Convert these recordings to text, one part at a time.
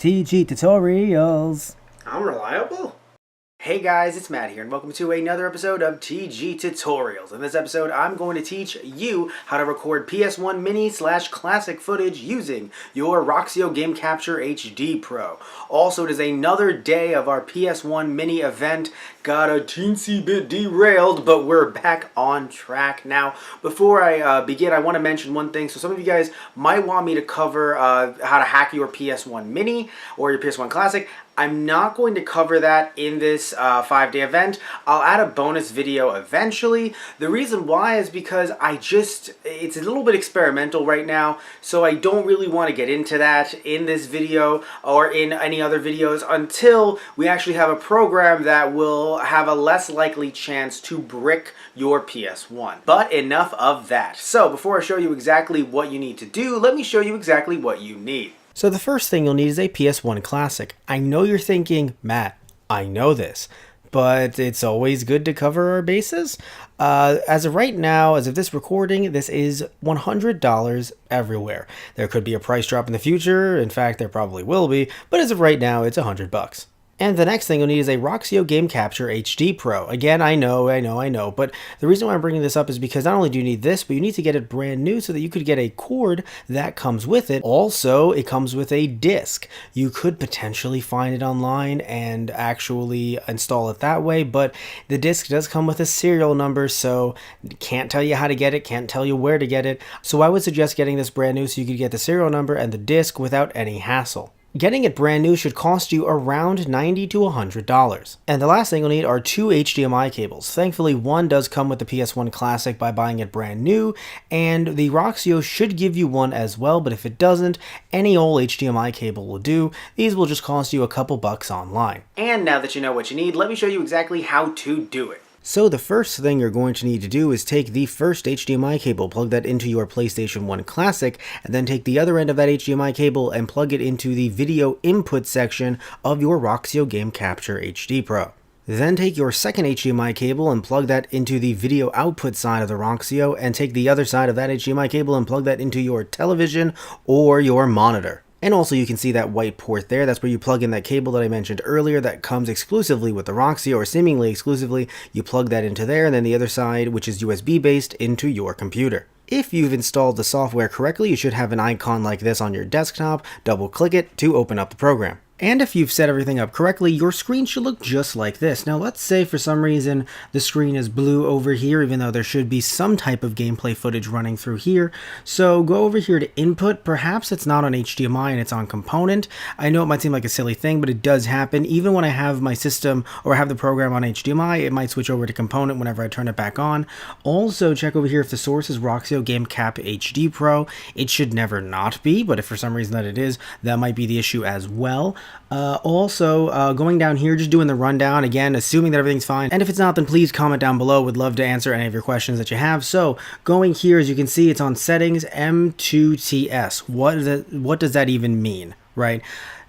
TG Tutorials. I'm reliable. Hey guys, it's Matt here and welcome to another episode of TG Tutorials. In this episode, I'm going to teach you how to record PS1 mini/classic footage using your Roxio Game Capture HD Pro. Also, it is another day of our PS1 mini event. Got a teensy bit derailed, but we're back on track. Now, before I begin, I want to mention one thing. So some of you guys might want me to cover how to hack your PS1 mini or your PS1 Classic. I'm not going to cover that in this 5-day event. I'll add a bonus video eventually. The reason why is because it's a little bit experimental right now, so I don't really want to get into that in this video or in any other videos until we actually have a program that will have a less likely chance to brick your PS1. But enough of that. So before I show you exactly what you need to do, let me show you exactly what you need. So the first thing you'll need is a PS1 Classic. I know you're thinking, Matt, I know this, but it's always good to cover our bases. As of right now, as of this recording, this is $100 everywhere. There could be a price drop in the future. In fact, there probably will be, but as of right now, it's $100. And the next thing you'll need is a Roxio Game Capture HD Pro. Again, I know, but the reason why I'm bringing this up is because not only do you need this, but you need to get it brand new so that you could get a cord that comes with it. Also, it comes with a disc. You could potentially find it online and actually install it that way, but the disc does come with a serial number, so can't tell you how to get it, can't tell you where to get it. So I would suggest getting this brand new so you could get the serial number and the disc without any hassle. Getting it brand new should cost you around $90 to $100. And the last thing you'll need are two HDMI cables. Thankfully, one does come with the PS1 Classic by buying it brand new, and the Roxio should give you one as well, but if it doesn't, any old HDMI cable will do. These will just cost you a couple bucks online. And now that you know what you need, let me show you exactly how to do it. So the first thing you're going to need to do is take the first HDMI cable, plug that into your PlayStation 1 Classic, and then take the other end of that HDMI cable and plug it into the video input section of your Roxio Game Capture HD Pro. Then take your second HDMI cable and plug that into the video output side of the Roxio, and take the other side of that HDMI cable and plug that into your television or your monitor. And also you can see that white port there, that's where you plug in that cable that I mentioned earlier that comes exclusively with the Roxio, or seemingly exclusively. You plug that into there, and then the other side, which is USB based, into your computer. If you've installed the software correctly, you should have an icon like this on your desktop. Double click it to open up the program. And if you've set everything up correctly, your screen should look just like this. Now let's say for some reason the screen is blue over here, even though there should be some type of gameplay footage running through here. So go over here to input. Perhaps it's not on HDMI and it's on component. I know it might seem like a silly thing, but it does happen. Even when I have my system or I have the program on HDMI, it might switch over to component whenever I turn it back on. Also check over here if the source is Roxio Game Cap HD Pro. It should never not be, but if for some reason that it is, that might be the issue as well. Going down here, just doing the rundown again, assuming that everything's fine. And if it's not, then please comment down below. Would love to answer any of your questions that you have. So going here, as you can see, it's on settings M2TS. What does that even mean, right?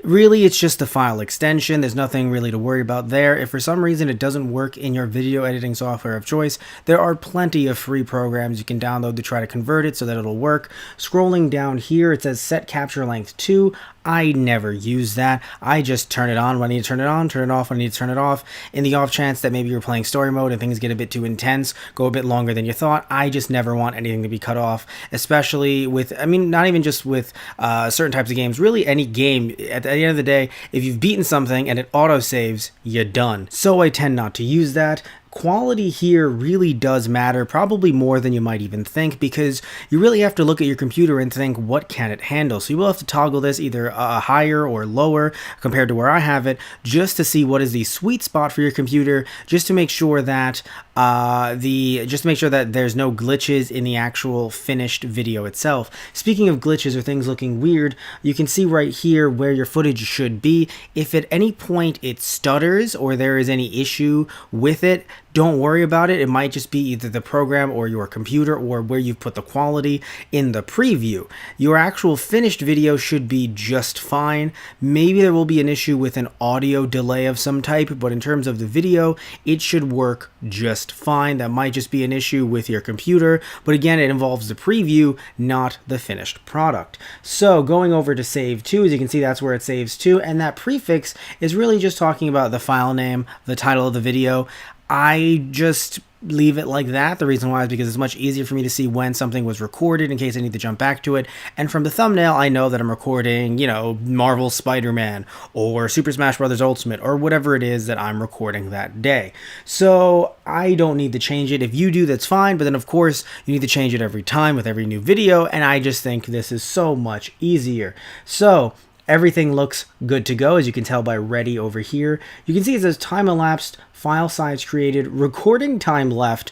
Really, it's just the file extension. There's nothing really to worry about there. If for some reason it doesn't work in your video editing software of choice, there are plenty of free programs you can download to try to convert it so that it'll work. Scrolling down here, it says set capture length 2. I never use that. I just turn it on when I need to turn it on, turn it off when I need to turn it off. In the off chance that maybe you're playing story mode and things get a bit too intense, go a bit longer than you thought, I just never want anything to be cut off, especially with, not even just with certain types of games, really any game. At the end of the day, if you've beaten something and it auto-saves, you're done. So I tend not to use that. Quality here really does matter, probably more than you might even think, because you really have to look at your computer and think, what can it handle? So you will have to toggle this either higher or lower compared to where I have it, just to see what is the sweet spot for your computer, just to make sure that there's no glitches in the actual finished video itself. Speaking of glitches or things looking weird, you can see right here where your footage should be. If at any point it stutters or there is any issue with it, don't worry about it. It might just be either the program or your computer or where you've put the quality in the preview. Your actual finished video should be just fine. Maybe there will be an issue with an audio delay of some type, but in terms of the video, it should work just fine. That might just be an issue with your computer, but again, it involves the preview, not the finished product. So going over to save to, as you can see, that's where it saves to, and that prefix is really just talking about the file name, the title of the video. I just leave it like that. The reason why is because it's much easier for me to see when something was recorded in case I need to jump back to it. And from the thumbnail, I know that I'm recording, you know, Marvel Spider-Man or Super Smash Bros. Ultimate or whatever it is that I'm recording that day. So I don't need to change it. If you do, that's fine. But then, of course, you need to change it every time with every new video. And I just think this is so much easier. So everything looks good to go, as you can tell by ready over here. You can see it says time elapsed, file size created, recording time left.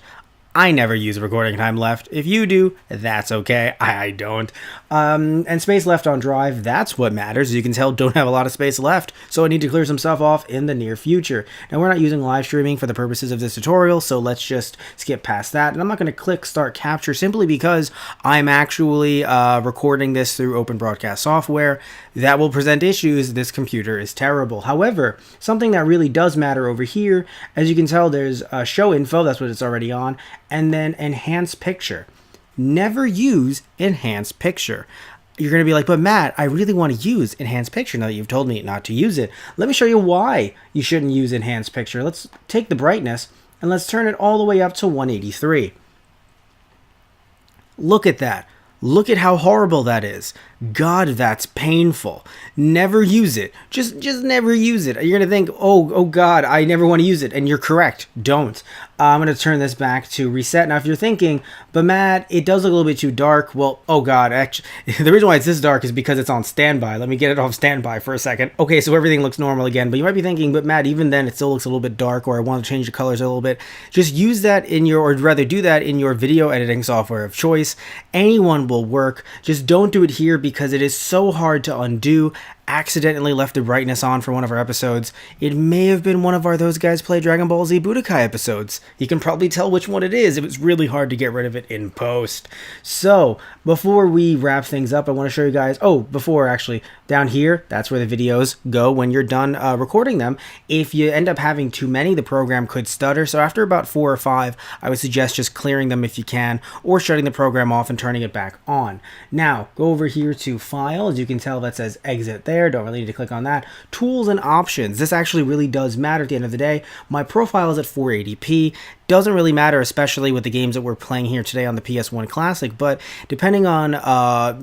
I never use recording time left. If you do, that's okay. I don't. And space left on drive, that's what matters. As you can tell, don't have a lot of space left, so I need to clear some stuff off in the near future. Now, we're not using live streaming for the purposes of this tutorial, so let's just skip past that. And I'm not going to click start capture simply because I'm actually recording this through open broadcast software. That will present issues. This computer is terrible. However, something that really does matter over here, as you can tell, there's show info, that's what it's already on, and then enhance picture. Never use enhance picture. You're going to be like, but Matt, I really want to use enhance picture now that you've told me not to use it. Let me show you why you shouldn't use enhance picture. Let's take the brightness and let's turn it all the way up to 183. Look at that. Look at how horrible that is. God, that's painful. Never use it. Just never use it. You're going to think, oh God, I never want to use it. And you're correct. Don't. I'm going to turn this back to reset. Now, if you're thinking, but Matt, it does look a little bit too dark. Well, oh God, actually, the reason why it's this dark is because it's on standby. Let me get it off standby for a second. Okay, so everything looks normal again, but you might be thinking, but Matt, even then it still looks a little bit dark, or I want to change the colors a little bit. Just use that in your, or rather do that in your video editing software of choice. Anyone will work. Just don't do it here because it is so hard to undo. Accidentally left the brightness on for one of our episodes. It may have been one of our Those Guys Play Dragon Ball Z Budokai episodes. You can probably tell which one it is. It was really hard to get rid of it in post. So, before we wrap things up, I want to show you guys, before actually, down here, that's where the videos go when you're done recording them. If you end up having too many, the program could stutter. So after about 4 or 5, I would suggest just clearing them if you can, or shutting the program off and turning it back on. Now, go over here to File. As you can tell, that says Exit there. Don't really need to click on that. Tools and options. This actually really does matter at the end of the day. My profile is at 480p. Doesn't really matter, especially with the games that we're playing here today on the PS1 Classic, but depending on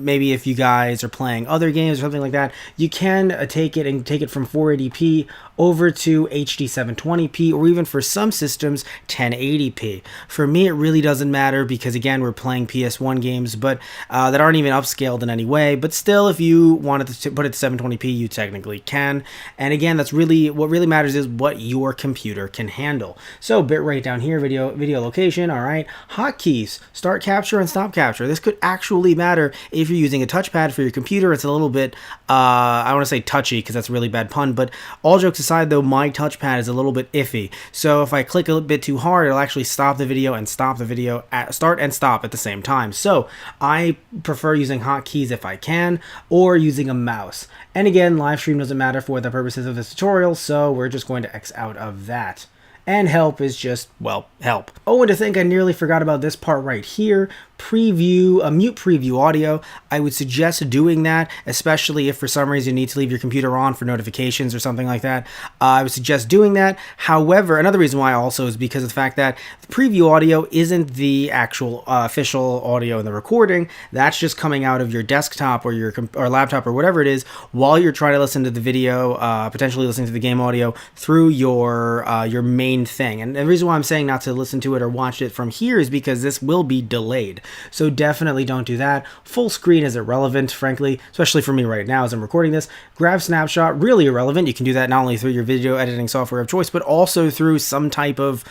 maybe if you guys are playing other games or something like that, you can take it from 480p over to HD 720p, or even for some systems 1080p. For me, it really doesn't matter because again, we're playing PS1 games, but that aren't even upscaled in any way. But still, if you wanted to put it to 720p, you technically can. And again, that's really what really matters is what your computer can handle. So bitrate down here. Video location, all right. Hotkeys, start capture and stop capture. This could actually matter if you're using a touchpad for your computer. It's a little bit, I want to say touchy because that's a really bad pun, but all jokes aside though, my touchpad is a little bit iffy. So if I click a bit too hard, it'll actually stop the video and stop the video, start and stop at the same time. So I prefer using hotkeys if I can, or using a mouse. And again, live stream doesn't matter for the purposes of this tutorial, so we're just going to X out of that. And help is just, well, help. Oh, and to think I nearly forgot about this part right here. Preview, mute preview audio. I would suggest doing that, especially if for some reason you need to leave your computer on for notifications or something like that. I would suggest doing that. However, another reason why also is because of the fact that the preview audio isn't the actual official audio in the recording. That's just coming out of your desktop or your laptop or whatever it is while you're trying to listen to the video, potentially listening to the game audio through your main thing. And the reason why I'm saying not to listen to it or watch it from here is because this will be delayed. So definitely don't do that. Full screen is irrelevant, frankly, especially for me right now as I'm recording this. Grab snapshot, really irrelevant. You can do that not only through your video editing software of choice, but also through some type of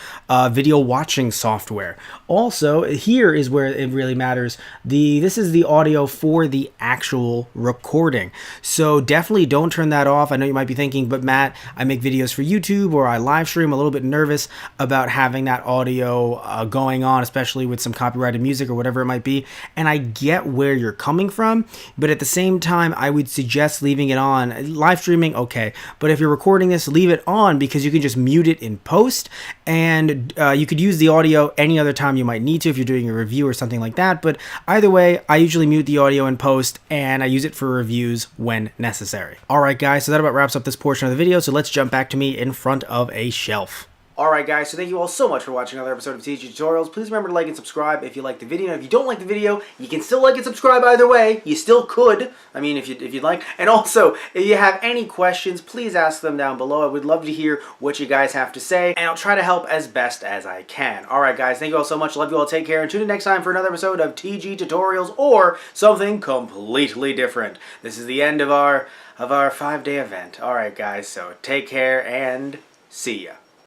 video watching software. Also, here is where it really matters. This is the audio for the actual recording. So definitely don't turn that off. I know you might be thinking, but Matt, I make videos for YouTube or I live stream. I'm a little bit nervous about having that audio going on, especially with some copyrighted music or whatever it might be. And I get where you're coming from, but at the same time, I would suggest leaving it on. Live streaming, okay, but if you're recording this, leave it on because you can just mute it in post, and you could use the audio any other time you might need to if you're doing a review or something like that. But either way, I usually mute the audio in post and I use it for reviews when necessary. Alright guys, so that about wraps up this portion of the video, so let's jump back to me in front of a shelf. Alright guys, so thank you all so much for watching another episode of TG Tutorials. Please remember to like and subscribe if you like the video. And if you don't like the video, you can still like and subscribe either way. You still could. I mean, if you'd like. And also, if you have any questions, please ask them down below. I would love to hear what you guys have to say, and I'll try to help as best as I can. Alright guys, thank you all so much. Love you all. Take care, and tune in next time for another episode of TG Tutorials or something completely different. This is the end of our 5-day event. Alright guys, so take care and see ya.